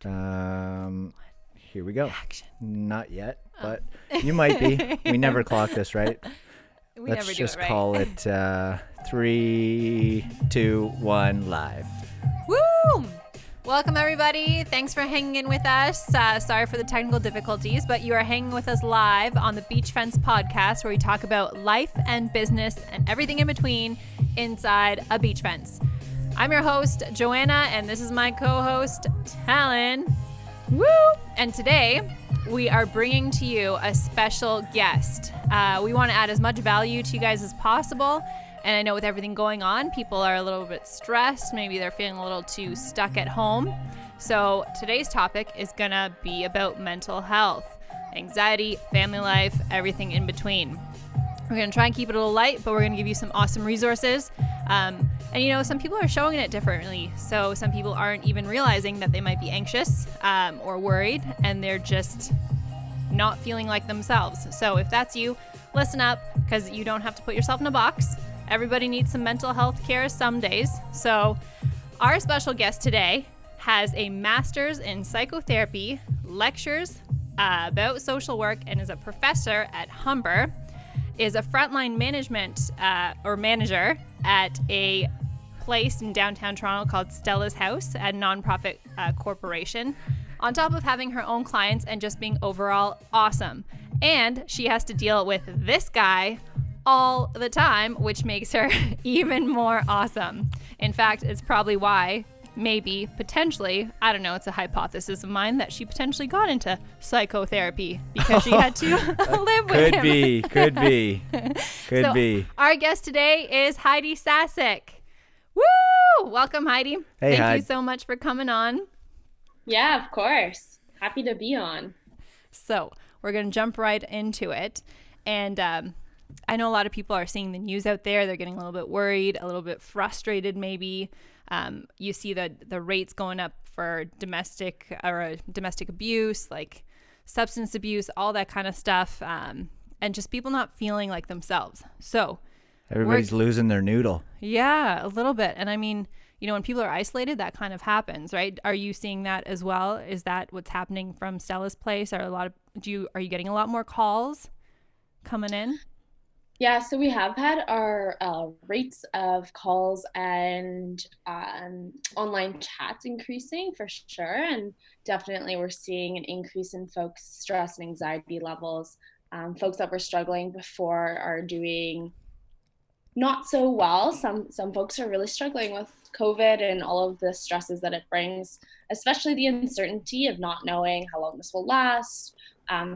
Here we go. Action. Not yet, but you might be. We never clock this, right? Let's just do it right. call it 3, 2, 1, live. Woo! Welcome, everybody. Thanks for hanging in with us. Sorry for the technical difficulties, but you are hanging with us live on the Beach Fence podcast, where we talk about life and business and everything in between inside a beach fence. I'm your host, Joanna, and this is my co-host, Talon. Woo! And today, we are bringing to you a special guest. We want to add as much value to you guys as possible. And I know with everything going on, people are a little bit stressed. Maybe they're feeling a little too stuck at home. So today's topic is going to be about mental health, anxiety, family life, everything in between. We're going to try and keep it a little light, but we're going to give you some awesome resources. And you know, some people are showing it differently. So some people aren't even realizing that they might be anxious or worried, and they're just not feeling like themselves. So if that's you, listen up, because you don't have to put yourself in a box. Everybody needs some mental health care some days. So our special guest today has a master's in psychotherapy, lectures about social work, and is a professor at Humber, is a frontline management or manager at a place in downtown Toronto called Stella's House, a nonprofit corporation, on top of having her own clients and just being overall awesome. And she has to deal with this guy all the time, which makes her even more awesome. In fact, it's probably why, maybe, potentially, I don't know, it's a hypothesis of mine, that she potentially got into psychotherapy because she had to live with him. Could be. Our guest today is Heidi Sasek. Woo! Welcome, Heidi. Hey, Thank Heidi. you so much for coming on. Yeah, of course. Happy to be on. So we're going to jump right into it. And I know a lot of people are seeing the news out there. They're getting a little bit worried, a little bit frustrated maybe. You see the rates going up for domestic abuse, like substance abuse, all that kind of stuff, and just people not feeling like themselves. So Everybody's losing their noodle. Yeah, a little bit. And I mean, you know, when people are isolated, that kind of happens, right? Are you seeing that as well? Is that what's happening from Stella's place? Are you getting a lot more calls coming in? Yeah, so we have had our rates of calls and online chats increasing for sure. And definitely we're seeing an increase in folks' stress and anxiety levels. Folks that were struggling before are doing not so well. Some folks are really struggling with COVID and all of the stresses that it brings, especially the uncertainty of not knowing how long this will last,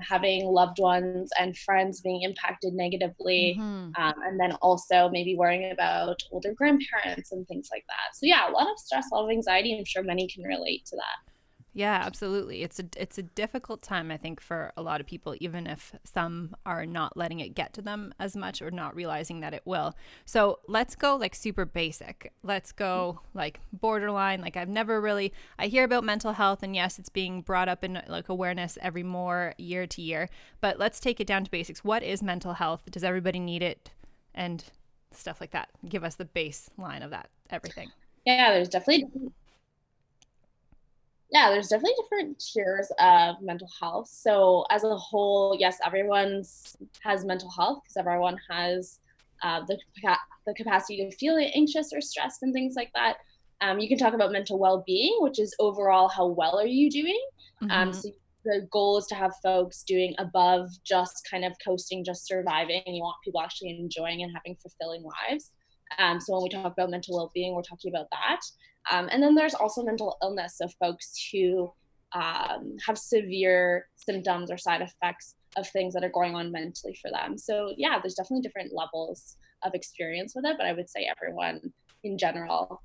having loved ones and friends being impacted negatively, and then also maybe worrying about older grandparents and things like that. So yeah, a lot of stress, a lot of anxiety. I'm sure many can relate to that. Yeah, absolutely. It's a difficult time, I think, for a lot of people, even if some are not letting it get to them as much or not realizing that it will. So let's go like super basic. Let's go like borderline. Like I hear about mental health, and yes, it's being brought up in like awareness every more year to year, but let's take it down to basics. What is mental health? Does everybody need it? And stuff like that. Give us the baseline of that, everything. Yeah, there's definitely different tiers of mental health. So as a whole, yes, everyone has mental health because everyone has the capacity to feel anxious or stressed and things like that. You can talk about mental well-being, which is overall how well are you doing. So the goal is to have folks doing above just kind of coasting, just surviving. You want people actually enjoying and having fulfilling lives. So when we talk about mental well-being, we're talking about that. And then there's also mental illness, so folks who have severe symptoms or side effects of things that are going on mentally for them. So yeah, there's definitely different levels of experience with it, but I would say everyone in general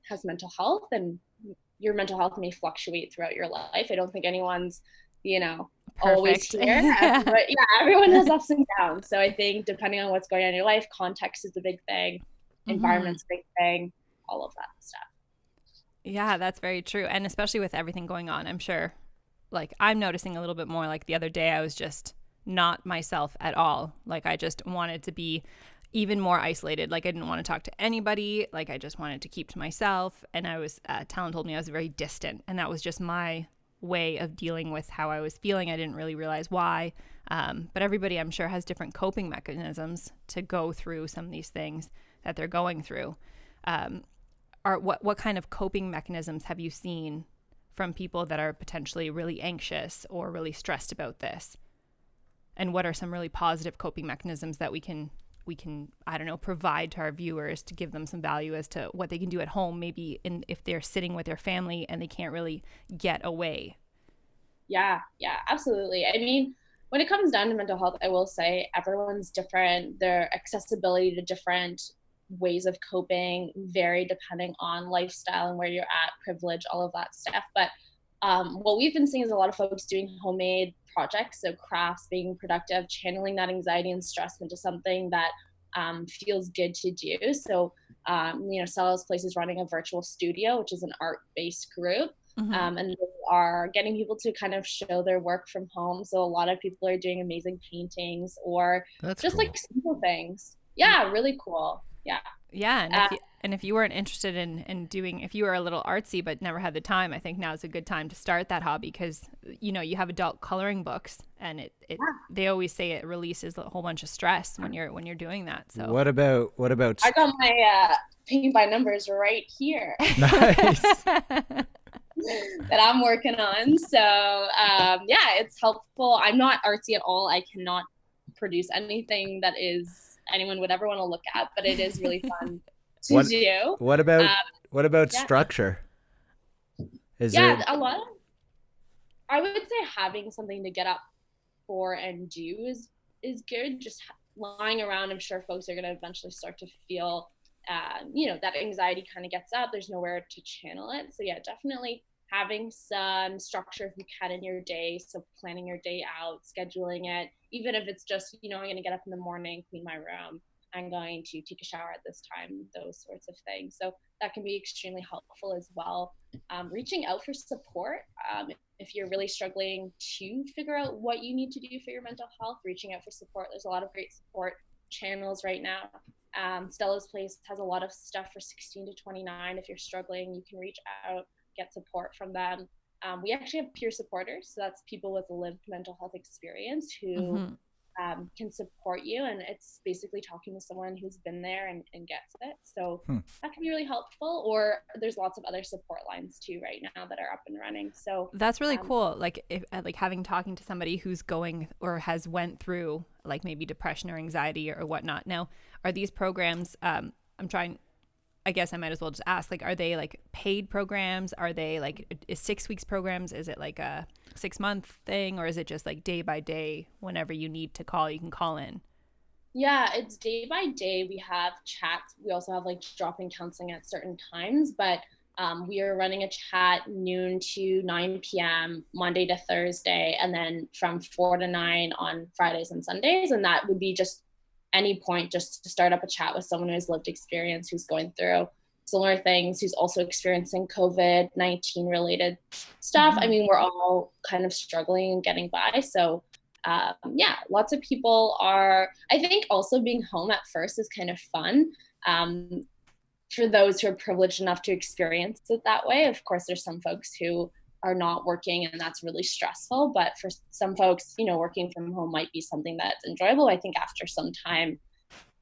has mental health, and your mental health may fluctuate throughout your life. I don't think anyone's, always Perfect. here. But yeah, everyone has ups and downs. So I think depending on what's going on in your life, context is a big thing, environment's a big thing, all of that stuff. Yeah, that's very true. And especially with everything going on, I'm sure, like I'm noticing a little bit more. Like the other day, I was just not myself at all. Like I just wanted to be even more isolated. Like I didn't want to talk to anybody. Like I just wanted to keep to myself. And I was, Talon told me I was very distant, and that was just my way of dealing with how I was feeling. I didn't really realize why. But everybody, I'm sure, has different coping mechanisms to go through some of these things that they're going through. What kind of coping mechanisms have you seen from people that are potentially really anxious or really stressed about this? And what are some really positive coping mechanisms that we can, I don't know, provide to our viewers to give them some value as to what they can do at home, maybe if they're sitting with their family and they can't really get away? Yeah, absolutely. I mean, when it comes down to mental health, I will say everyone's different. Their accessibility to different ways of coping vary depending on lifestyle and where you're at, privilege, all of that stuff. But what we've been seeing is a lot of folks doing homemade projects, so crafts, being productive, channeling that anxiety and stress into something that feels good to do. So, Stella's Place is running a virtual studio, which is an art-based group. And they are getting people to kind of show their work from home. So a lot of people are doing amazing paintings or That's just cool. like simple things. Yeah, really cool. Yeah. Yeah, and if you weren't interested in doing, if you were a little artsy but never had the time, I think now is a good time to start that hobby, because you have adult coloring books, and they always say it releases a whole bunch of stress when you're doing that. So What about I got my paint by numbers right here nice? that I'm working on. So it's helpful. I'm not artsy at all. I cannot produce anything that anyone would ever want to look at, but it is really fun to do. What about structure? A lot of, I would say having something to get up for and do is good. Just lying around, I'm sure folks are going to eventually start to feel that anxiety kind of gets up. There's nowhere to channel it. So yeah, definitely having some structure if you can in your day. So planning your day out, scheduling it, even if it's just, I'm going to get up in the morning, clean my room, I'm going to take a shower at this time, those sorts of things. So that can be extremely helpful as well. Reaching out for support. If you're really struggling to figure out what you need to do for your mental health, reaching out for support. There's a lot of great support channels right now. Stella's Place has a lot of stuff for 16 to 29. If you're struggling, you can reach out, get support from them. We actually have peer supporters. So that's people with lived mental health experience who can support you. And it's basically talking to someone who's been there and gets it. So that can be really helpful. Or there's lots of other support lines too right now that are up and running. So that's really cool. Like talking to somebody who's going or has went through like maybe depression or anxiety or whatnot. Now, are these programs, I guess I might as well just ask, like, are they like paid programs? Are they like, is 6 weeks programs? Is it like a 6-month thing, or is it just like day by day? Whenever you need to call, you can call in. Yeah, it's day by day. We have chats. We also have like drop-in counseling at certain times, but we are running a chat noon to 9 p.m. Monday to Thursday, and then from 4 to 9 on Fridays and Sundays. And that would be just any point just to start up a chat with someone who has lived experience, who's going through similar things, who's also experiencing COVID-19 related stuff. I mean, we're all kind of struggling and getting by. So lots of people are, I think also being home at first is kind of fun. For those who are privileged enough to experience it that way. Of course, there's some folks who are not working and that's really stressful, but for some folks, working from home might be something that's enjoyable. I think after some time,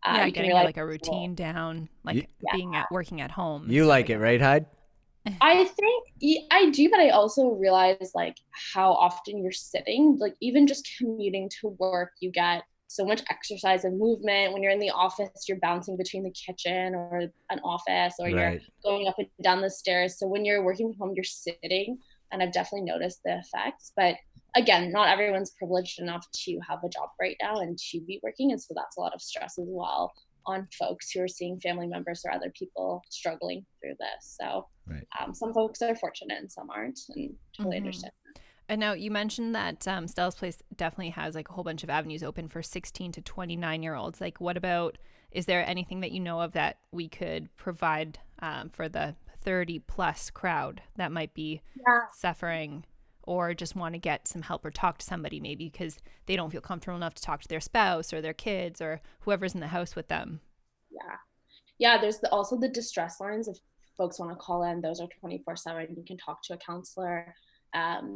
getting like a routine down, like working at home. You like it, right, Heidi? I think I do, but I also realize like how often you're sitting, like even just commuting to work, you get so much exercise and movement. When you're in the office, you're bouncing between the kitchen or an office, or you're going up and down the stairs. So when you're working from home, you're sitting, and I've definitely noticed the effects. But again, not everyone's privileged enough to have a job right now and to be working. And so that's a lot of stress as well on folks who are seeing family members or other people struggling through this. So some folks are fortunate and some aren't, and totally understand that. And now you mentioned that Stella's Place definitely has like a whole bunch of avenues open for 16 to 29-year-olds. Like, what about, is there anything that you know of that we could provide for the 30 plus crowd that might be suffering or just want to get some help or talk to somebody maybe because they don't feel comfortable enough to talk to their spouse or their kids or whoever's in the house with them? Yeah, there's also the distress lines if folks want to call in. Those are 24/7. You can talk to a counselor.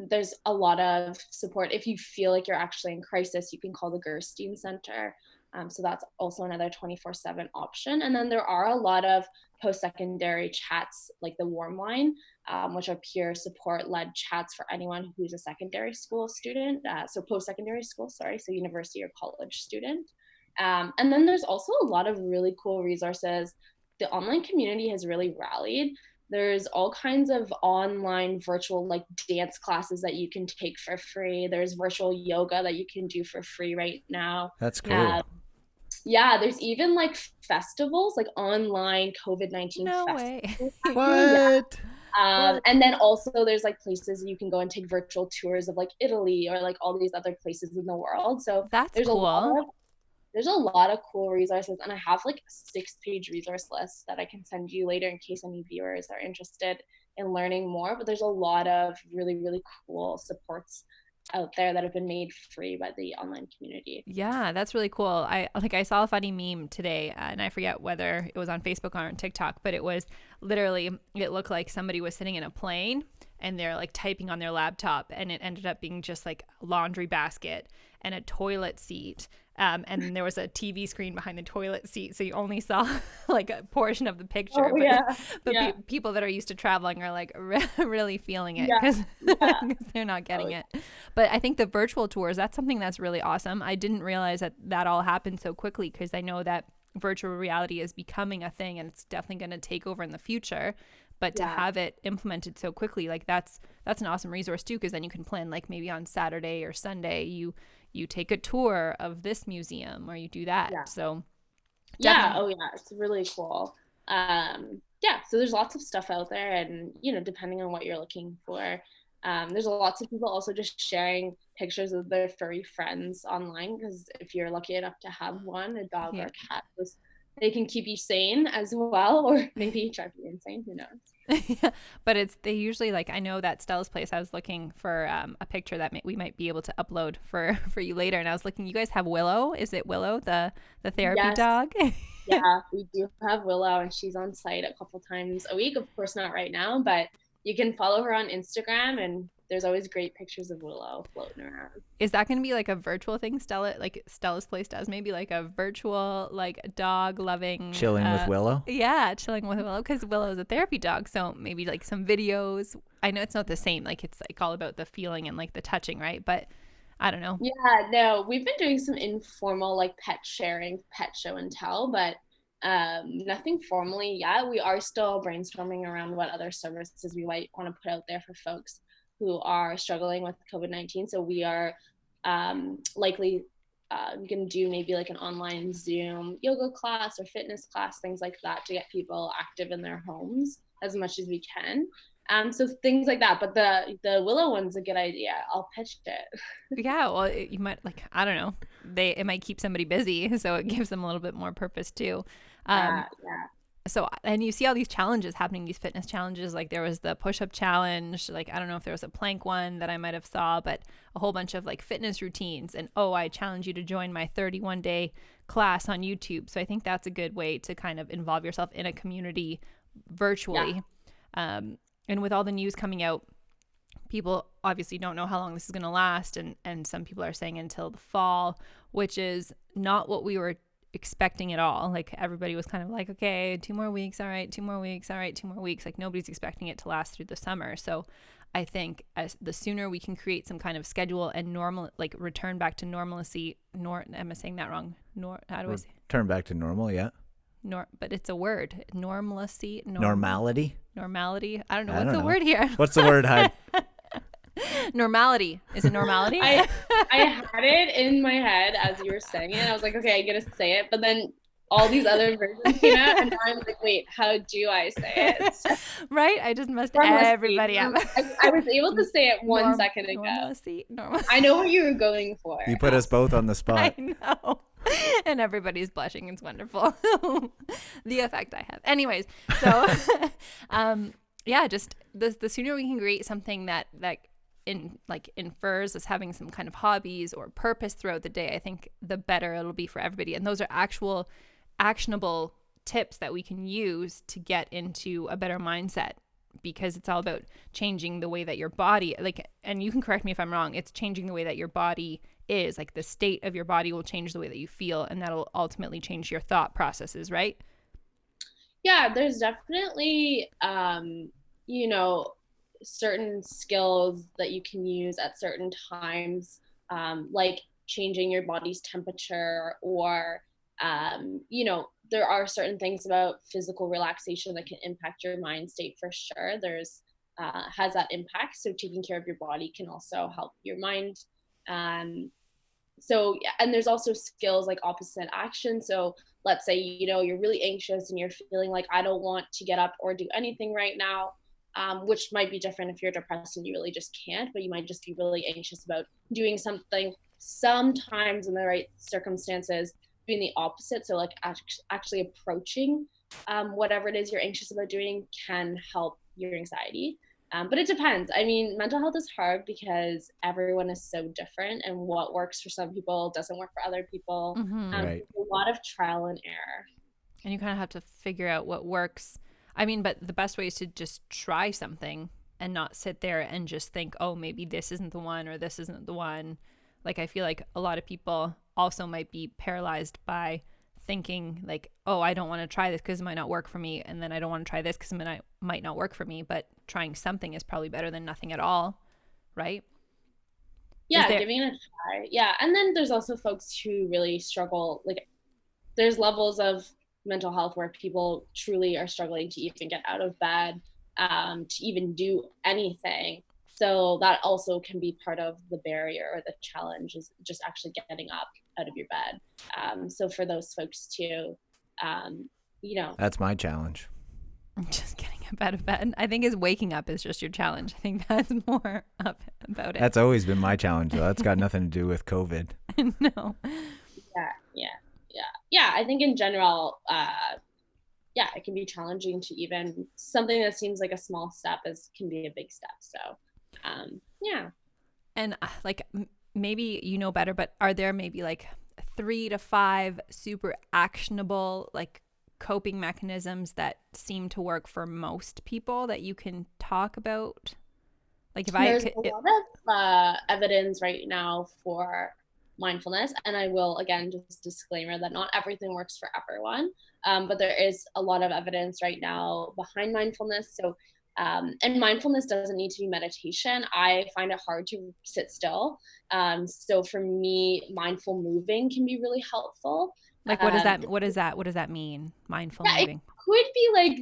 There's a lot of support. If you feel like you're actually in crisis, you can call the Gerstein Center. So that's also another 24/7 option. And then there are a lot of post-secondary chats like the Warm Line, which are peer support-led chats for anyone who's a secondary school student. So post-secondary school, sorry, so university or college student. And then there's also a lot of really cool resources. The online community has really rallied. There's all kinds of online virtual like dance classes that you can take for free. There's virtual yoga that you can do for free right now. That's cool. Yeah, there's even like festivals, like online COVID-19 No festivals. way. What? And then also there's like places you can go and take virtual tours of like Italy or like all these other places in the world. So That's there's cool. there's a lot of cool resources, and I have like a 6-page resource list that I can send you later in case any viewers are interested in learning more. But there's a lot of really, really cool supports out there that have been made free by the online community. Yeah, that's really cool. I saw a funny meme today, and I forget whether it was on Facebook or on TikTok, but it was literally, it looked like somebody was sitting in a plane and they're like typing on their laptop, and it ended up being just like a laundry basket and a toilet seat. And there was a TV screen behind the toilet seat, so you only saw like a portion of the picture. But people that are used to traveling are like really feeling it because they're not getting it. But I think the virtual tours, that's something that's really awesome. I didn't realize that all happened so quickly, because I know that virtual reality is becoming a thing and it's definitely going to take over in the future. But to have it implemented so quickly, like that's an awesome resource too, because then you can plan like maybe on Saturday or Sunday you take a tour of this museum or you do that. So it's really cool. So there's lots of stuff out there, and depending on what you're looking for, there's lots of people also just sharing pictures of their furry friends online, because if you're lucky enough to have one, a dog or a cat, they can keep you sane as well, or maybe drive you insane, who knows. But they usually, like, I know that Stella's place, I was looking for a picture that we might be able to upload for you later, and I was looking, you guys have Willow. Is it Willow, the therapy dog? Yeah, we do have Willow, and she's on site a couple times a week. Of course not right now, but you can follow her on Instagram, and there's always great pictures of Willow floating around. Is that going to be like a virtual thing, Stella? Like Stella's place does, maybe like a virtual, like dog loving chilling with Willow? Yeah, chilling with Willow, because Willow is a therapy dog. So maybe like some videos. I know it's not the same. Like it's like all about the feeling and like the touching, right? But I don't know. Yeah, no, we've been doing some informal like pet sharing, pet show and tell, but nothing formally yet. We are still brainstorming around what other services we might want to put out there for folks who are struggling with COVID-19. So we are likely going to do maybe like an online Zoom yoga class or fitness class, things like that, to get people active in their homes as much as we can. So things like that. But the Willow one's a good idea. I'll pitch it. Yeah, well, you might, like, I don't know. It might keep somebody busy, so it gives them a little bit more purpose too. So, and you see all these challenges happening, these fitness challenges, like there was the push-up challenge, like I don't know if there was a plank one that I might have saw, but a whole bunch of like fitness routines, and I challenge you to join my 31-day class on YouTube. So I think that's a good way to kind of involve yourself in a community virtually. And with all the news coming out, people obviously don't know how long this is going to last, and some people are saying until the fall, which is not what we were expecting at all. Like everybody was kind of like, okay, 2 more weeks, all right, 2 more weeks, all right, 2 more weeks. Like nobody's expecting it to last through the summer. So I think as the sooner we can create some kind of schedule and return back to normalcy. Am I saying that wrong? How do I say? Turn back to normal, yeah. But it's a word. Normalcy. Normality. Normality. I don't know. What's the word here? What's the word, Heidi? Normality. Is it normality? I had it in my head as you were saying it. I was like, okay, I gotta say it. But then all these other versions came out, and now I'm like, wait, how do I say it? Right? I just messed everybody up. I was able to say it 1 second ago. Normalcy. I know what you were going for. You put us both on the spot. I know. And everybody's blushing. It's wonderful. The effect I have. Anyways, so just the sooner we can create something that infers us having some kind of hobbies or purpose throughout the day, I think the better it'll be for everybody. And those are actual actionable tips that we can use to get into a better mindset, because it's all about changing the way that your body, like, and you can correct me if I'm wrong, it's changing the way that your body is, like the state of your body will change the way that you feel, and that'll ultimately change your thought processes, right? Yeah, there's definitely, certain skills that you can use at certain times, like changing your body's temperature, or, there are certain things about physical relaxation that can impact your mind state for sure. There's has that impact. So taking care of your body can also help your mind. Um, so yeah, and there's also skills like opposite action. So let's say you're really anxious and you're feeling like, I don't want to get up or do anything right now, which might be different if you're depressed and you really just can't, but you might just be really anxious about doing something. Sometimes in the right circumstances, doing the opposite, so like actually approaching whatever it is you're anxious about doing can help your anxiety. But it depends. I mean, mental health is hard because everyone is so different, and what works for some people doesn't work for other people. Right. A lot of trial and error. And you kind of have to figure out what works. I mean, but the best way is to just try something and not sit there and just think, oh, maybe this isn't the one or this isn't the one. Like, I feel like a lot of people also might be paralyzed by thinking like, oh, I don't want to try this because it might not work for me. And then I don't want to try this because it might not work for me. But trying something is probably better than nothing at all, right? Yeah, giving it a try. Yeah. And then there's also folks who really struggle. Like, there's levels of mental health where people truly are struggling to even get out of bed, to even do anything. So that also can be part of the barrier or the challenge, is just actually getting up out of your bed. So for those folks too, That's my challenge. Just getting up out of bed. I think is waking up is just your challenge. I think that's more up about it. That's always been my challenge, though. That's got nothing to do with COVID. No. Yeah. I think in general, it can be challenging to even something that seems like a small step can be a big step. So, yeah. And like maybe you know better, but are there maybe like 3 to 5 super actionable like coping mechanisms that seem to work for most people that you can talk about? Like There's a lot of evidence right now for mindfulness, and I will again just disclaimer that not everything works for everyone, but there is a lot of evidence right now behind mindfulness. So and mindfulness doesn't need to be meditation. I find it hard to sit still, so for me, mindful moving can be really helpful. Like what does that mean, mindful moving? It could be like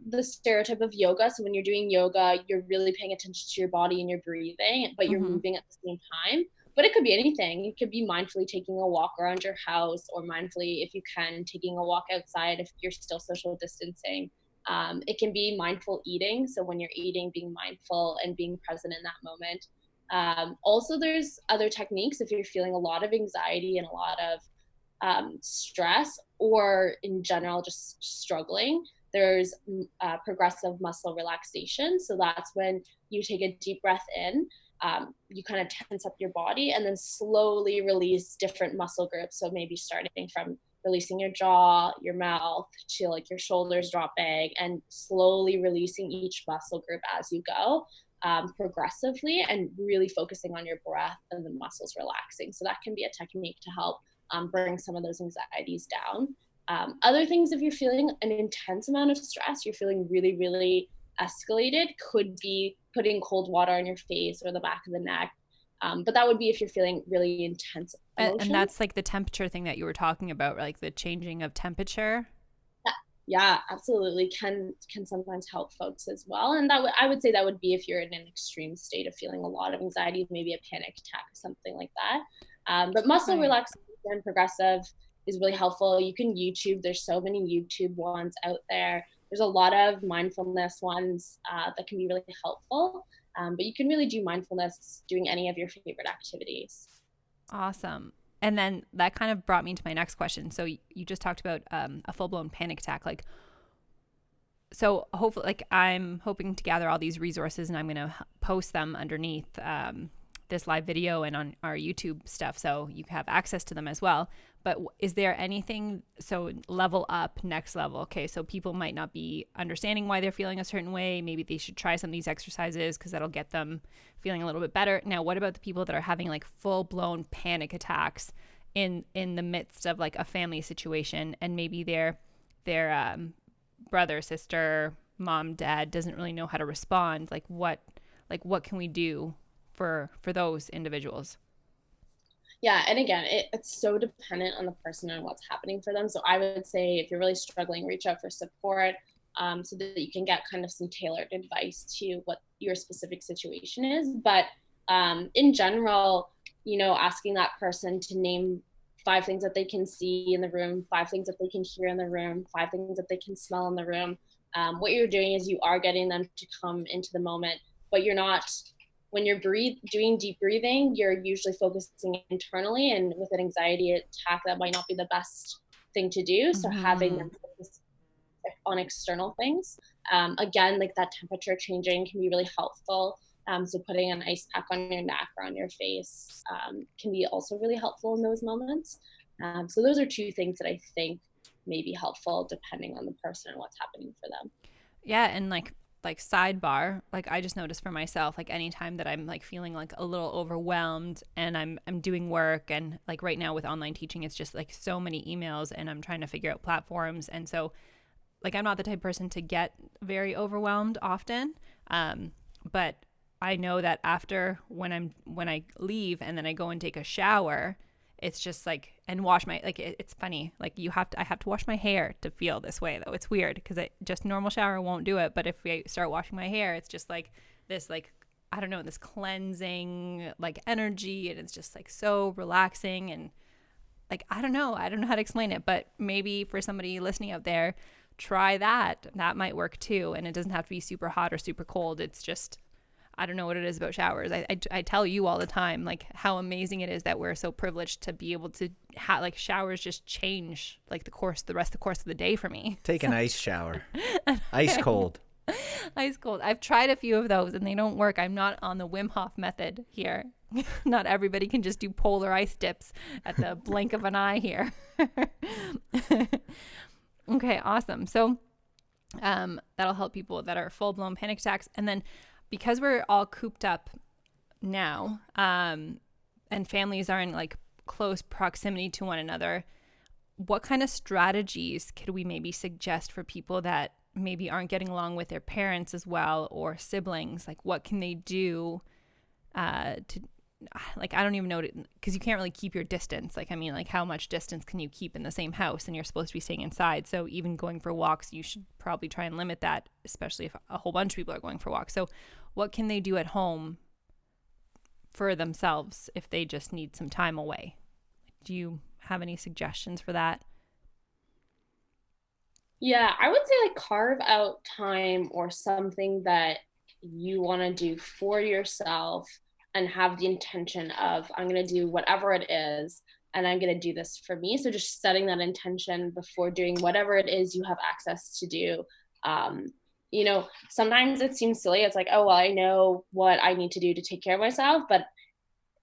the stereotype of yoga. So when you're doing yoga, you're really paying attention to your body and your breathing, but you're moving at the same time. But it could be anything. It could be mindfully taking a walk around your house, or mindfully, if you can, taking a walk outside if you're still social distancing. It can be mindful eating. So when you're eating, being mindful and being present in that moment. Also, there's other techniques if you're feeling a lot of anxiety and a lot of stress, or in general just struggling. There's progressive muscle relaxation. So that's when you take a deep breath in, you kind of tense up your body and then slowly release different muscle groups. So maybe starting from releasing your jaw, your mouth, to like your shoulders dropping, and slowly releasing each muscle group as you go, progressively, and really focusing on your breath and the muscles relaxing. So that can be a technique to help bring some of those anxieties down. Other things, if you're feeling an intense amount of stress, you're feeling really, really escalated, could be putting cold water on your face or the back of the neck. But that would be if you're feeling really intense emotions. And that's like the temperature thing that you were talking about, like the changing of temperature. Yeah, absolutely. Can sometimes help folks as well. And I would say that would be if you're in an extreme state of feeling a lot of anxiety, maybe a panic attack or something like that. But muscle relaxation and progressive is really helpful. You can YouTube. There's so many YouTube ones out there. There's a lot of mindfulness ones that can be really helpful. But you can really do mindfulness doing any of your favorite activities. Awesome. And then that kind of brought me to my next question. So you just talked about a full-blown panic attack. Like, so hopefully, like I'm hoping to gather all these resources, and I'm going to post them underneath this live video and on our YouTube stuff, so you have access to them as well. But is there anything, so level up, next level, okay, so people might not be understanding why they're feeling a certain way. Maybe they should try some of these exercises because that'll get them feeling a little bit better. Now, what about the people that are having like full-blown panic attacks in the midst of like a family situation, and maybe their brother, sister, mom, dad doesn't really know how to respond? Like what can we do for those individuals? Yeah, and again, it's so dependent on the person and what's happening for them. So I would say if you're really struggling, reach out for support, so that you can get kind of some tailored advice to what your specific situation is. But in general, asking that person to name 5 things that they can see in the room, 5 things that they can hear in the room, 5 things that they can smell in the room. What you're doing is you are getting them to come into the moment, but you're not. When you're doing deep breathing, you're usually focusing internally, and with an anxiety attack, that might not be the best thing to do. So having them focus on external things, again, like that temperature changing can be really helpful. So putting an ice pack on your neck or on your face can be also really helpful in those moments. So those are 2 things that I think may be helpful depending on the person and what's happening for them. Yeah, and like sidebar, like I just noticed for myself, like anytime that I'm like feeling like a little overwhelmed and I'm doing work, and like right now with online teaching, it's just like so many emails and I'm trying to figure out platforms. And so like I'm not the type of person to get very overwhelmed often. But I know that after when I leave and then I go and take a shower, it's just like, and wash my, like it's funny, like I have to wash my hair to feel this way though. It's weird because just normal shower won't do it. But if I start washing my hair, it's just like this, like, I don't know, this cleansing like energy, and it's just like so relaxing. And like, I don't know how to explain it, but maybe for somebody listening out there, try that. That might work too. And it doesn't have to be super hot or super cold. It's just, I don't know what it is about showers. I tell you all the time, like how amazing it is that we're so privileged to be able to like showers just change like the rest of the day for me. Take an ice shower. Ice cold. Ice cold. I've tried a few of those and they don't work. I'm not on the Wim Hof method here. Not everybody can just do polar ice dips at the blink of an eye here. Okay, awesome. So that'll help people that are full-blown panic attacks. And then because we're all cooped up now, and families are in like close proximity to one another, what kind of strategies could we maybe suggest for people that maybe aren't getting along with their parents as well, or siblings? Like what can they do to, like, I don't even know, because you can't really keep your distance. Like, I mean, like how much distance can you keep in the same house, and you're supposed to be staying inside. So even going for walks, you should probably try and limit that, especially if a whole bunch of people are going for walks. So what can they do at home for themselves if they just need some time away? Do you have any suggestions for that? Yeah, I would say like carve out time or something that you want to do for yourself, and have the intention of, I'm going to do whatever it is, and I'm going to do this for me. So just setting that intention before doing whatever it is you have access to do. Sometimes it seems silly. It's like, oh, well, I know what I need to do to take care of myself, but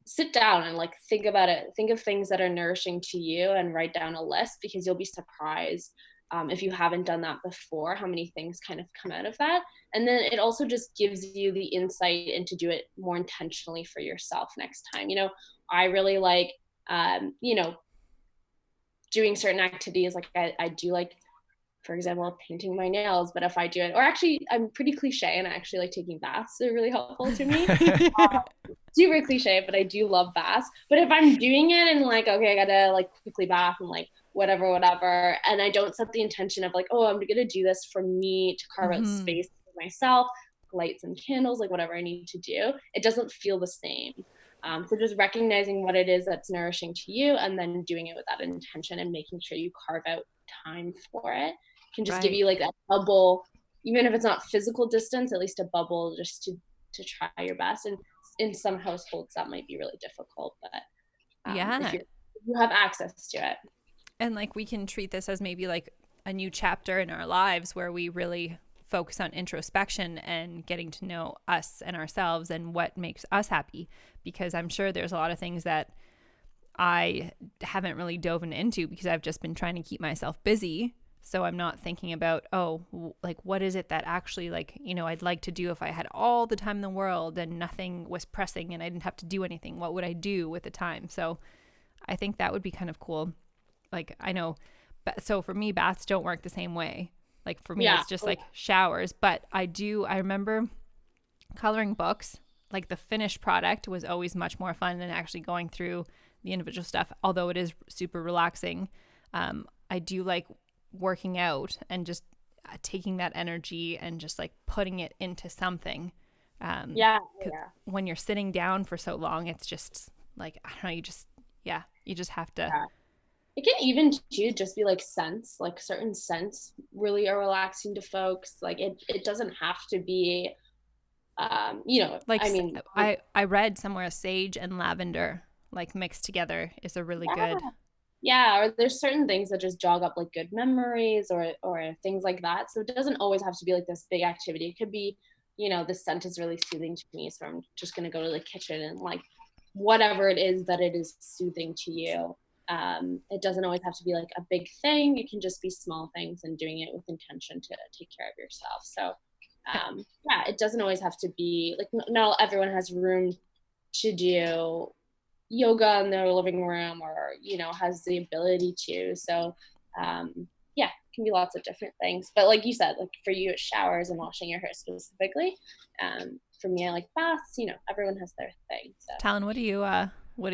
sit down and like think about it. Think of things that are nourishing to you and write down a list, because you'll be surprised if you haven't done that before, how many things kind of come out of that. And then it also just gives you the insight into do it more intentionally for yourself next time. I really like, doing certain activities. Like I do like, for example, painting my nails, but if I do it, or actually I'm pretty cliche and I actually like taking baths. They're really helpful to me. Super cliche, but I do love baths. But if I'm doing it and like, okay, I gotta like quickly bath and like whatever, and I don't set the intention of like, oh, I'm gonna do this for me to carve out space for myself, light some candles, like whatever I need to do, it doesn't feel the same. So just recognizing what it is that's nourishing to you, and then doing it with that intention and making sure you carve out time for it can just give you like that bubble, even if it's not physical distance, at least a bubble just to try your best. And in some households that might be really difficult, but if you have access to it. And like we can treat this as maybe like a new chapter in our lives where we really focus on introspection and getting to know us and ourselves and what makes us happy, because I'm sure there's a lot of things that I haven't really dove into because I've just been trying to keep myself busy. So I'm not thinking about, like, what is it that actually, like, you know, I'd like to do if I had all the time in the world and nothing was pressing and I didn't have to do anything. What would I do with the time? So I think that would be kind of cool. Like, I know, so for me, baths don't work the same way. Like, for me, it's just like showers. But I remember coloring books, like the finished product was always much more fun than actually going through the individual stuff, although it is super relaxing. I do like working out and just taking that energy and just like putting it into something. When you're sitting down for so long, it's just like, I don't know, you just have to. Yeah. It can even just be like scents, like certain scents really are relaxing to folks. Like it doesn't have to be, like, I mean, I read somewhere sage and lavender like mixed together is a really good. Yeah, or there's certain things that just jog up like good memories or things like that. So it doesn't always have to be like this big activity. It could be, the scent is really soothing to me, so I'm just going to go to the kitchen and like whatever it is that it is soothing to you. It doesn't always have to be like a big thing. It can just be small things and doing it with intention to take care of yourself. So it doesn't always have to be like, not everyone has room to do yoga in their living room or, has the ability to. So it can be lots of different things. But like you said, like for you, it's showers and washing your hair specifically. For me, I like baths. Everyone has their thing. So. Talon, what do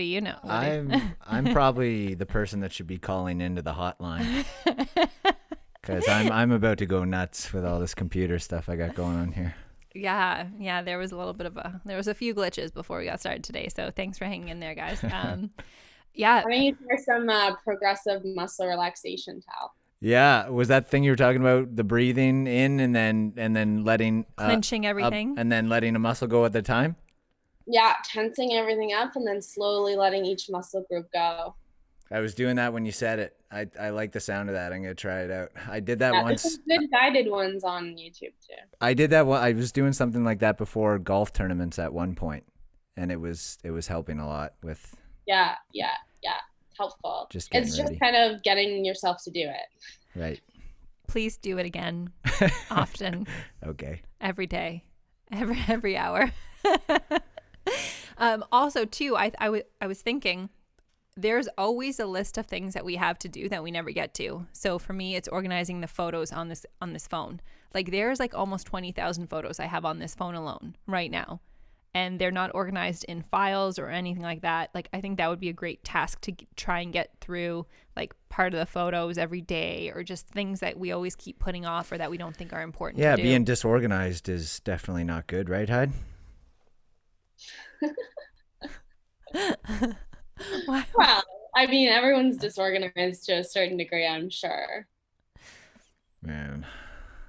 you know? I'm probably the person that should be calling into the hotline because I'm about to go nuts with all this computer stuff I got going on here. Yeah. There was a few glitches before we got started today. So thanks for hanging in there, guys. Yeah. I mean, you try some progressive muscle relaxation, Tal. Yeah, was that thing you were talking about, the breathing in and then letting clenching everything and then letting a muscle go at the time? Yeah, tensing everything up and then slowly letting each muscle group go. I was doing that when you said it. I like the sound of that. I'm gonna try it out. I did that once. There's good guided ones on YouTube too. I did that one. I was doing something like that before golf tournaments at one point, and it was helping a lot with. Yeah. Helpful. It's just kind of getting yourself to do it. Right. Please do it again often. Okay. Every day, every hour. Also too, I was thinking there's always a list of things that we have to do that we never get to. So for me, it's organizing the photos on this phone. Like there's like almost 20,000 photos I have on this phone alone right now. And they're not organized in files or anything like that. Like, I think that would be a great task to try and get through, like, part of the photos every day or just things that we always keep putting off or that we don't think are important to do. Being disorganized is definitely not good, right, Heidi? Well, I mean, everyone's disorganized to a certain degree, I'm sure. Man.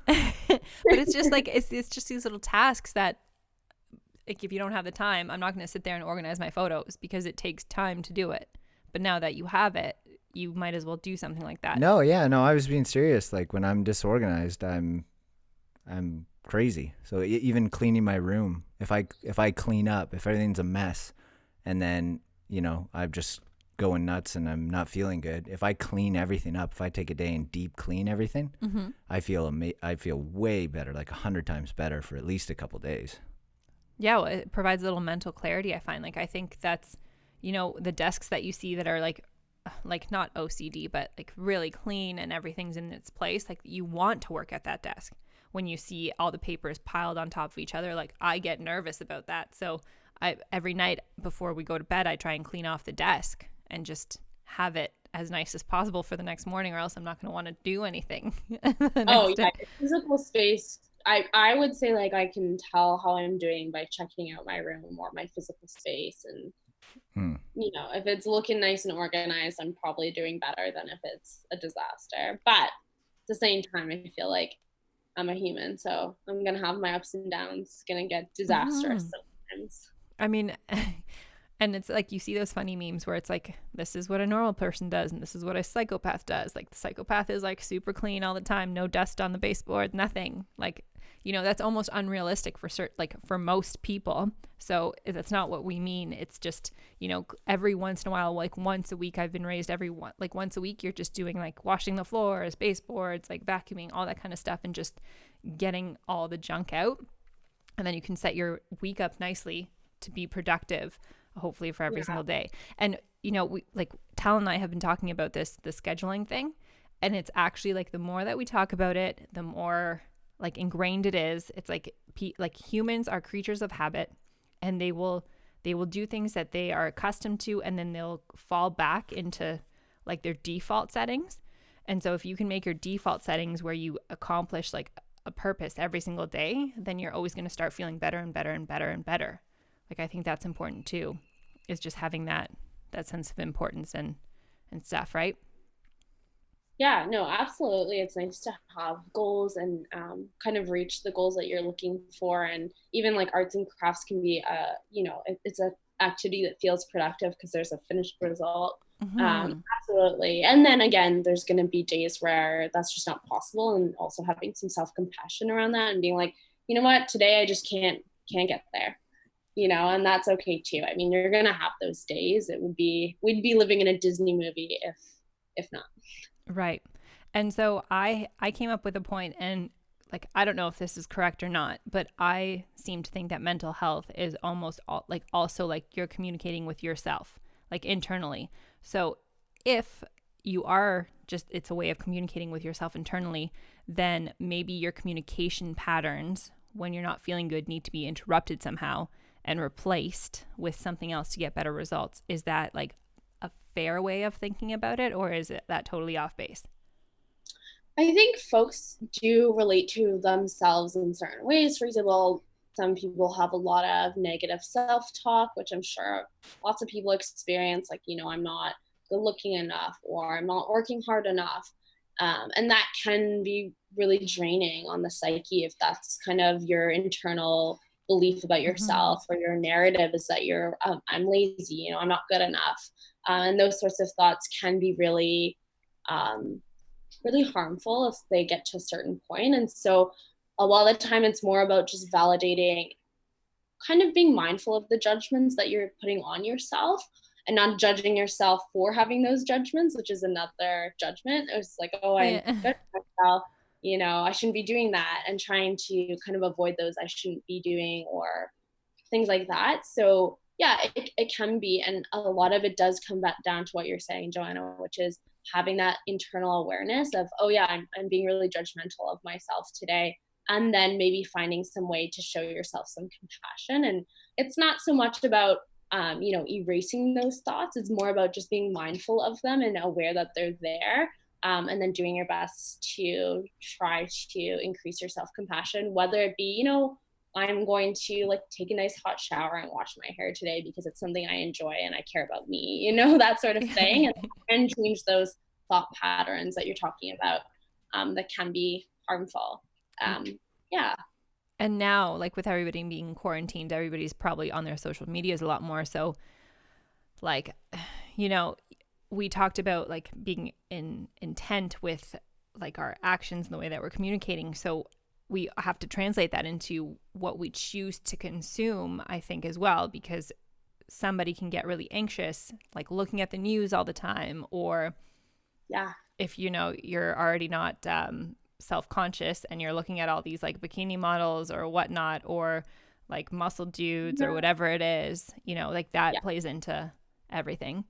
But it's just like, it's just these little tasks that, like, if you don't have the time, I'm not going to sit there and organize my photos because it takes time to do it. But now that you have it, you might as well do something like that. No, I was being serious. Like when I'm disorganized, I'm crazy. So even cleaning my room, if I clean up, if everything's a mess, and then I'm just going nuts and I'm not feeling good. If I clean everything up, if I take a day and deep clean everything, I feel way better, like 100 times better for at least a couple days. Yeah, well, it provides a little mental clarity, I find. Like, I think that's, the desks that you see that are like not OCD, but like really clean and everything's in its place. Like, you want to work at that desk. When you see all the papers piled on top of each other, like, I get nervous about that. So every night before we go to bed, I try and clean off the desk and just have it as nice as possible for the next morning, or else I'm not going to want to do anything. Physical space. I would say, like, I can tell how I'm doing by checking out my room or my physical space. And, if it's looking nice and organized, I'm probably doing better than if it's a disaster. But at the same time, I feel like I'm a human. So I'm going to have my ups and downs. It's going to get disastrous sometimes. I mean, And it's like you see those funny memes where it's like, this is what a normal person does and this is what a psychopath does. Like the psychopath is like super clean all the time, no dust on the baseboard, nothing. Like, you know, that's almost unrealistic for for most people. So that's not what we mean. It's just, you know, every once in a while, like once a week, I've been raised like once a week, you're just doing like washing the floors, baseboards, like vacuuming, all that kind of stuff, and just getting all the junk out. And then you can set your week up nicely to be productive, hopefully for every single day. And, you know, we like Tal and I have been talking about the scheduling thing. And it's actually like the more that we talk about it, the more like ingrained it is. It's like humans are creatures of habit, and they will do things that they are accustomed to, and then they'll fall back into like their default settings. And so if you can make your default settings where you accomplish like a purpose every single day, then you're always going to start feeling better and better and better and better. Like, I think that's important too, is just having that sense of importance and stuff, right? Yeah, no, absolutely. It's nice to have goals and kind of reach the goals that you're looking for. And even like arts and crafts can be, it's an activity that feels productive because there's a finished result. Absolutely. And then again, there's going to be days where that's just not possible, and also having some self-compassion around that and being like, you know what, today I just can't get there. You know, and that's okay too. I mean, you're gonna have those days. We'd be living in a Disney movie if not. Right. And so I came up with a point, and like, I don't know if this is correct or not, but I seem to think that mental health is almost also like you're communicating with yourself, like internally. So if you are just, it's a way of communicating with yourself internally, then maybe your communication patterns when you're not feeling good need to be interrupted somehow and replaced with something else to get better results. Is that like a fair way of thinking about it, or is it that totally off base? I think folks do relate to themselves in certain ways. For example, some people have a lot of negative self-talk, which I'm sure lots of people experience, like, you know, I'm not good looking enough, or I'm not working hard enough. And that can be really draining on the psyche if that's kind of your internal belief about yourself, or your narrative is that I'm lazy, you know, I'm not good enough. And those sorts of thoughts can be really, really harmful if they get to a certain point. And so a lot of the time it's more about just validating, kind of being mindful of the judgments that you're putting on yourself, and not judging yourself for having those judgments, which is another judgment. It was like, oh, I'm good at myself, you know, I shouldn't be doing that, and trying to kind of avoid those I shouldn't be doing, or things like that. So yeah, it can be. And a lot of it does come back down to what you're saying, Joanna, which is having that internal awareness of, oh yeah, I'm being really judgmental of myself today. And then maybe finding some way to show yourself some compassion. And it's not so much about, erasing those thoughts. It's more about just being mindful of them and aware that they're there. And then doing your best to try to increase your self-compassion, whether it be, you know, I'm going to like take a nice hot shower and wash my hair today because it's something I enjoy and I care about me, you know, that sort of thing. And change those thought patterns that you're talking about, that can be harmful. Yeah. And now, like with everybody being quarantined, everybody's probably on their social medias a lot more. So like, you know, we talked about like being in intent with like our actions and the way that we're communicating. So we have to translate that into what we choose to consume, I think, as well, because somebody can get really anxious, like looking at the news all the time, or if, you know, you're already not self-conscious and you're looking at all these like bikini models or whatnot, or like muscle dudes or whatever it is, you know, like that plays into everything.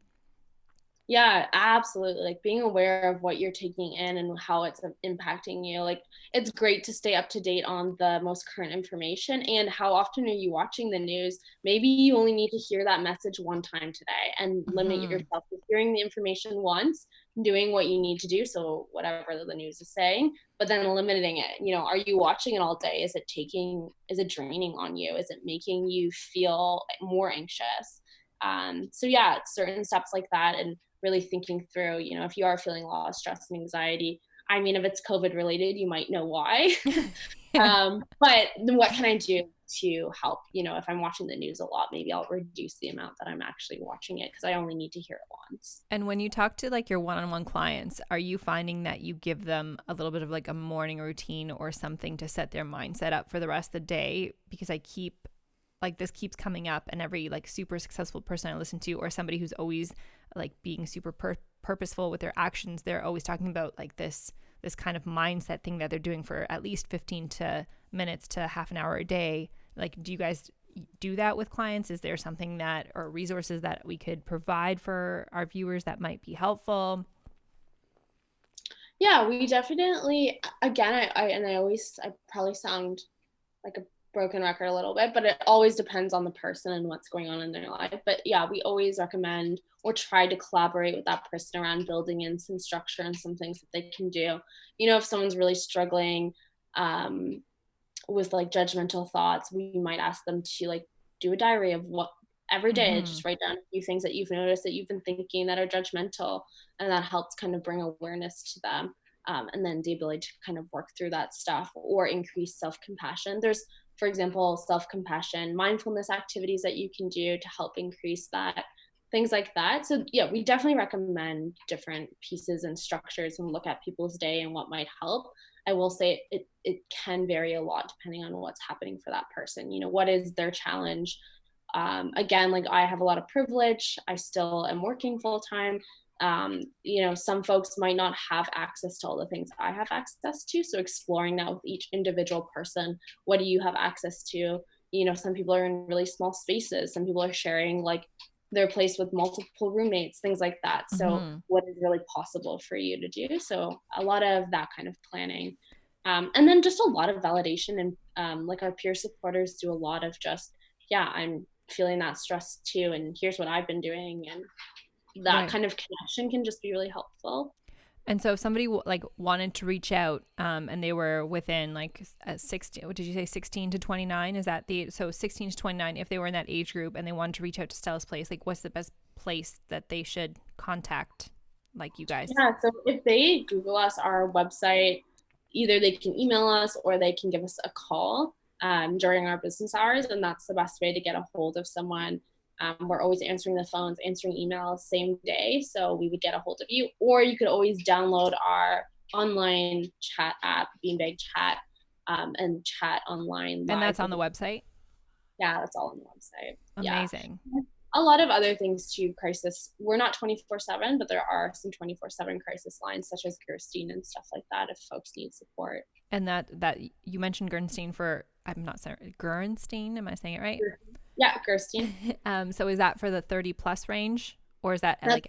Yeah, absolutely. Like being aware of what you're taking in and how it's impacting you. Like it's great to stay up to date on the most current information. And how often are you watching the news? Maybe you only need to hear that message one time today, and limit yourself to hearing the information once, doing what you need to do. So whatever the news is saying, but then limiting it. You know, are you watching it all day? Is it draining on you? Is it making you feel more anxious? So yeah, it's certain steps like that, and really thinking through, you know, if you are feeling a lot of stress and anxiety, I mean, if it's COVID related, you might know why. But then what can I do to help? You know, if I'm watching the news a lot, maybe I'll reduce the amount that I'm actually watching it because I only need to hear it once. And when you talk to like your one-on-one clients, are you finding that you give them a little bit of like a morning routine or something to set their mindset up for the rest of the day? Because this keeps coming up, and every like super successful person I listen to, or somebody who's always like being super purposeful with their actions, they're always talking about like this kind of mindset thing that they're doing for at least 15 minutes to half an hour a day. Like, do you guys do that with clients? Is there something that, or resources that we could provide for our viewers that might be helpful? Yeah, we definitely, again, I probably sound like a broken record a little bit, but it always depends on the person and what's going on in their life. But yeah, we always recommend or try to collaborate with that person around building in some structure and some things that they can do. You know, if someone's really struggling with like judgmental thoughts, we might ask them to like do a diary of what every day, just write down a few things that you've noticed that you've been thinking that are judgmental, and that helps kind of bring awareness to them. And then the ability to kind of work through that stuff or increase self-compassion. There's, for example, self-compassion, mindfulness activities that you can do to help increase that, things like that. So yeah, we definitely recommend different pieces and structures and look at people's day and what might help. I will say it can vary a lot depending on what's happening for that person. You know, what is their challenge? Again, like I have a lot of privilege. I still am working full time. You know, some folks might not have access to all the things I have access to. So exploring that with each individual person, what do you have access to? You know, some people are in really small spaces. Some people are sharing like their place with multiple roommates, things like that. So what is really possible for you to do? So a lot of that kind of planning. And then just a lot of validation, and like our peer supporters do a lot of just, yeah, I'm feeling that stress too, and here's what I've been doing, and that kind of connection can just be really helpful. And so if somebody like wanted to reach out and they were within like 16, what did you say, 16 to 29? Is that so 16 to 29, if they were in that age group and they wanted to reach out to Stella's place, like what's the best place that they should contact like you guys? Yeah, so if they Google us, our website, either they can email us or they can give us a call during our business hours, and that's the best way to get a hold of someone. We're always answering the phones, answering emails same day, so we would get a hold of you. Or you could always download our online chat app, Beanbag Chat, and chat online live. And that's on the website? Yeah, that's all on the website. Amazing. Yeah. A lot of other things too, crisis. We're not 24/7, but there are some 24/7 crisis lines such as Gerstein and stuff like that if folks need support. And that you mentioned Gerstein I'm not sorry, Gerstein, am I saying it right? Yeah, Gerstein. So is that for the 30 plus range, or is that like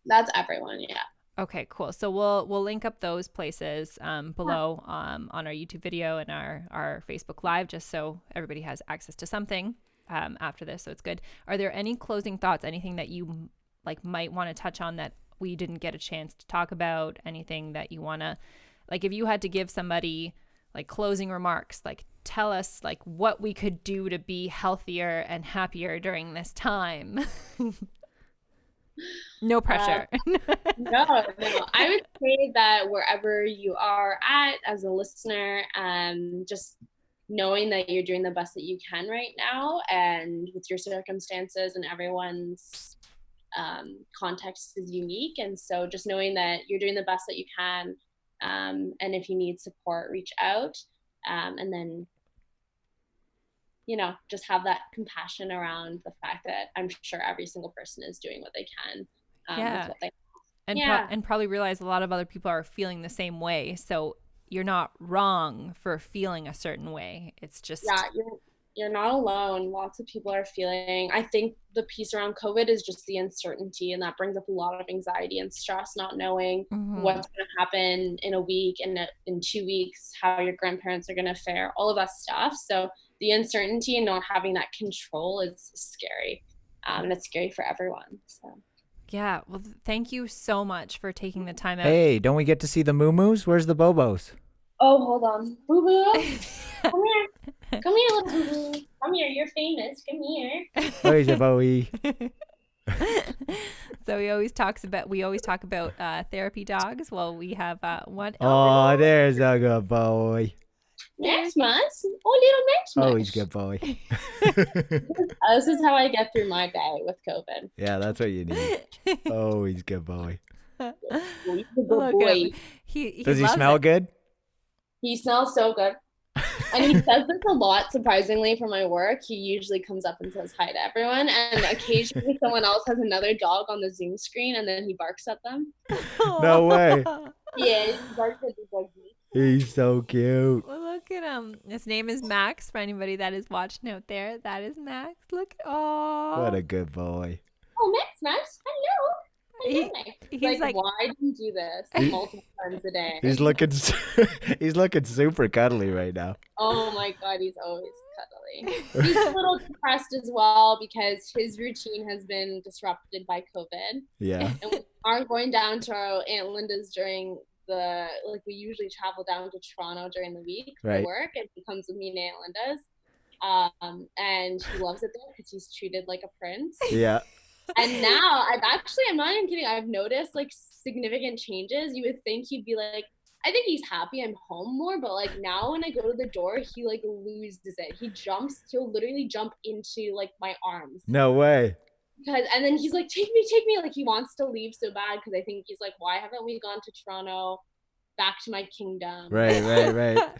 That's everyone, yeah. Okay, cool. So we'll link up those places below on our YouTube video and our Facebook Live, just so everybody has access to something after this. So it's good. Are there any closing thoughts? Anything that you like might want to touch on that we didn't get a chance to talk about? Anything that you want to, like, if you had to give somebody like closing remarks, like tell us like what we could do to be healthier and happier during this time. No pressure. No. I would say that wherever you are at as a listener, just knowing that you're doing the best that you can right now, and with your circumstances, and everyone's context is unique. And so just knowing that you're doing the best that you can, and if you need support, reach out, and then, you know, just have that compassion around the fact that I'm sure every single person is doing what they can with what they have. And probably realize a lot of other people are feeling the same way. So you're not wrong for feeling a certain way. It's just you're not alone. Lots of people are feeling. I think the piece around COVID is just the uncertainty, and that brings up a lot of anxiety and stress, not knowing what's going to happen in a week and in 2 weeks, how your grandparents are going to fare, all of that stuff. So the uncertainty and not having that control is scary, and it's scary for everyone. So. Yeah, well, thank you so much for taking the time out. Hey, don't we get to see the moo-moos? Where's the bobos? Oh, hold on. Boo-boo. Come here. Come here, little boo-boo. Come here. You're famous. Come here. Where's the Bowie? So we always talk about therapy dogs. Well, we have one. Oh, there's a good boy. Maximus, oh little Maximus. Oh, he's a good boy. This is how I get through my day with COVID. Yeah, that's what you need. Oh, he's a good boy. He's a good Look boy. at him. He Does he loves smell it. good? He smells so good. And he says this a lot, surprisingly, for my work. He usually comes up and says hi to everyone. And occasionally someone else has another dog on the Zoom screen and then he barks at them. No way. Yeah, he barks at the doggy. He's so cute. Well, look at him. His name is Max. For anybody that is watching out there, that is Max. Look. Oh. What a good boy. Oh, Max, hello. Hello, Max. He's like, why do you do this multiple times a day? He's looking super cuddly right now. Oh my God, he's always cuddly. He's a little depressed as well because his routine has been disrupted by COVID. Yeah. And we are going down to our Aunt Linda's during we usually travel down to Toronto during the week for Right. work, and he comes with me and Aunt Linda's. And he loves it there because he's treated like a prince. Yeah. And now I'm not even kidding, I've noticed like significant changes. You would think he'd be like, I think he's happy I'm home more, but like now when I go to the door, he like loses it. He'll literally jump into like my arms. No way. And then he's like, take me. Like he wants to leave so bad because I think he's like, why haven't we gone to Toronto, back to my kingdom? Right.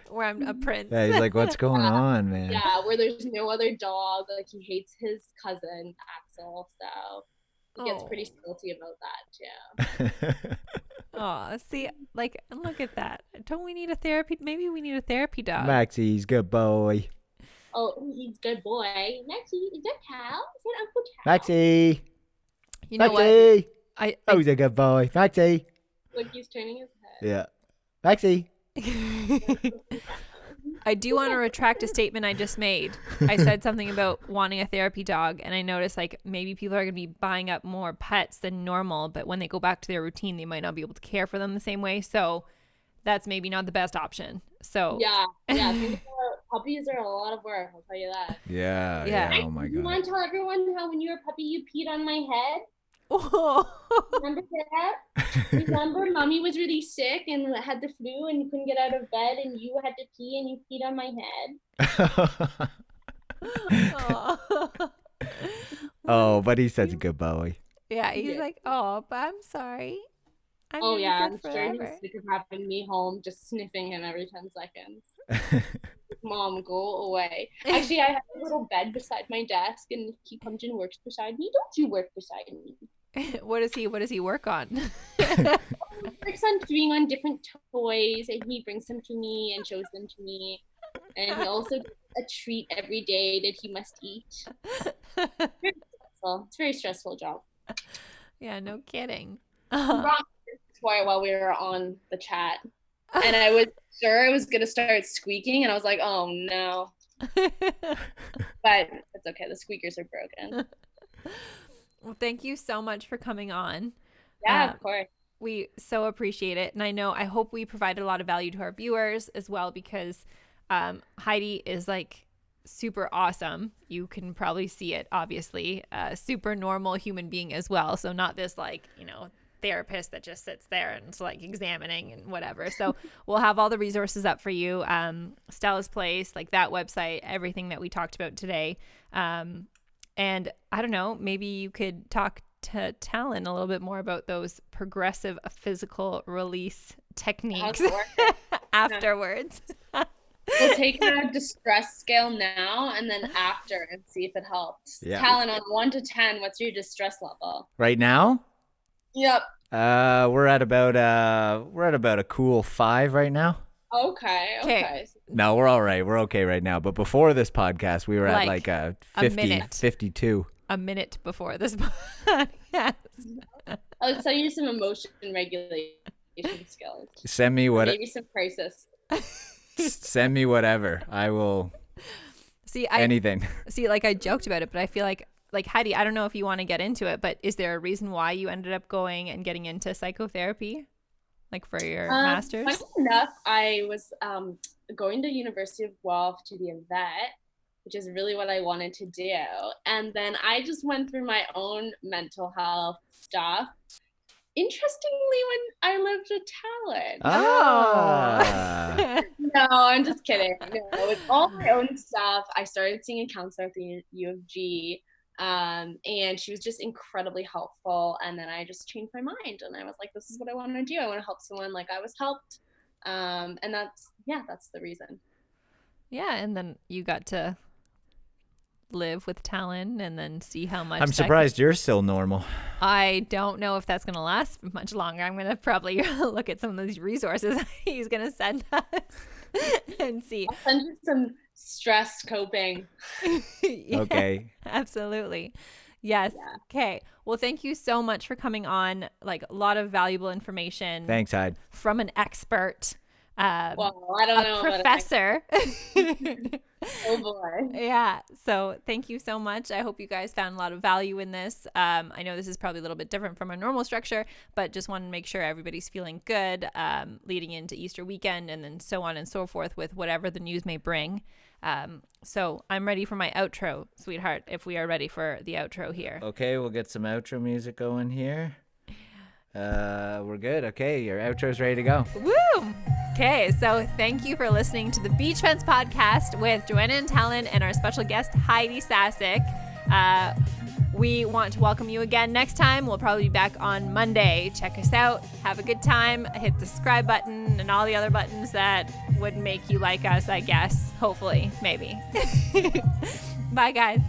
where I'm a prince. Yeah, he's like, what's going on, man? Yeah, where there's no other dog. Like he hates his cousin Axel, so he gets pretty salty about that too. Oh, see, like, look at that. Don't we need a therapy? Maybe we need a therapy dog. Maxie's good boy. Oh, he's a good boy. Maxie, is that Cal? Is that Uncle Cal? Maxie. You know Maxie. what? Oh, he's a good boy. Maxie. Like he's turning his head. Yeah. Maxie. I do want to retract a statement I just made. I said something about wanting a therapy dog, and I noticed like maybe people are going to be buying up more pets than normal, but when they go back to their routine, they might not be able to care for them the same way. So that's maybe not the best option. So yeah. Puppies are a lot of work, I'll tell you that. Yeah. Oh my You God. want to tell everyone how when you were a puppy you peed on my head? oh. Remember that? Remember mommy was really sick and had the flu and you couldn't get out of bed and you had to pee and you peed on my head? Oh, but he says a good boy. Yeah, he's like, oh, but I'm sorry. I'm Oh yeah, I'm good sure forever. he's sick of having me home just sniffing him every 10 seconds. Mom, go away. Actually, I have a little bed beside my desk and he comes and works beside me. Don't you work beside me? What does he work on? He works on doing on different toys and he brings them to me and shows them to me. And he also gets a treat every day that he must eat. It's a very stressful job. Yeah, no kidding. He brought me this toy while we were on the chat. And I was sure it was going to start squeaking. And I was like, oh no. But it's okay. The squeakers are broken. Well, thank you so much for coming on. Yeah, of course. We so appreciate it. And I hope we provided a lot of value to our viewers as well, because Heidi is like super awesome. You can probably see it, obviously. Super normal human being as well. So not this like, therapist that just sits there and is like examining and whatever. So we'll have all the resources up for you. Stella's Place, like that website, everything that we talked about today. And I don't know, maybe you could talk to Talon a little bit more about those progressive physical release techniques afterwards. We'll take a distress scale now and then after and see if it helps. Yeah. Talon, on 1 to 10, what's your distress level? Right now? Yep. We're at about a cool 5 right now. Okay. No, we're all right. We're okay right now. But before this podcast, we were at like a 52. A minute before this podcast. I'll tell you some emotion regulation skills. Send me Maybe some crisis. Send me whatever. I will. Anything. See, like I joked about it, but I feel like Heidi, I don't know if you want to get into it, but is there a reason why you ended up going and getting into psychotherapy, like for your master's? Funny enough, I was going to University of Guelph to be a vet, which is really what I wanted to do. And then I just went through my own mental health stuff. Interestingly, when I lived with Talon. Ah. No, I'm just kidding. No, with all my own stuff, I started seeing a counselor at the U of G, and she was just incredibly helpful. And then I just changed my mind, and I was like, this is what I want to do. I want to help someone like I was helped. And that's the reason. Yeah, and then you got to live with Talon and then see how much. I'm surprised you're still normal. I don't know if that's going to last much longer. I'm going to probably look at some of these resources he's going to send us and see. I'll send you some stress coping. Yeah, Okay. Absolutely. Yes. Yeah. Okay. Well, thank you so much for coming on. Like, a lot of valuable information. Thanks, Heidi. From an expert. Well, I don't know. Professor. Oh boy. Yeah. So thank you so much. I hope you guys found a lot of value in this. I know this is probably a little bit different from our normal structure, but just want to make sure everybody's feeling good leading into Easter weekend and then so on and so forth with whatever the news may bring. So I'm ready for my outro, sweetheart, if we are ready for the outro here. Okay, we'll get some outro music going here. We're good. Okay, your outro's ready to go. Woo! Okay, so thank you for listening to the Beach Fence Podcast with Joanna and Talon and our special guest, Heidi Sasek. We want to welcome you again next time. We'll probably be back on Monday. Check us out. Have a good time. Hit the subscribe button and all the other buttons that would make you like us, I guess. Hopefully. Maybe. Bye, guys.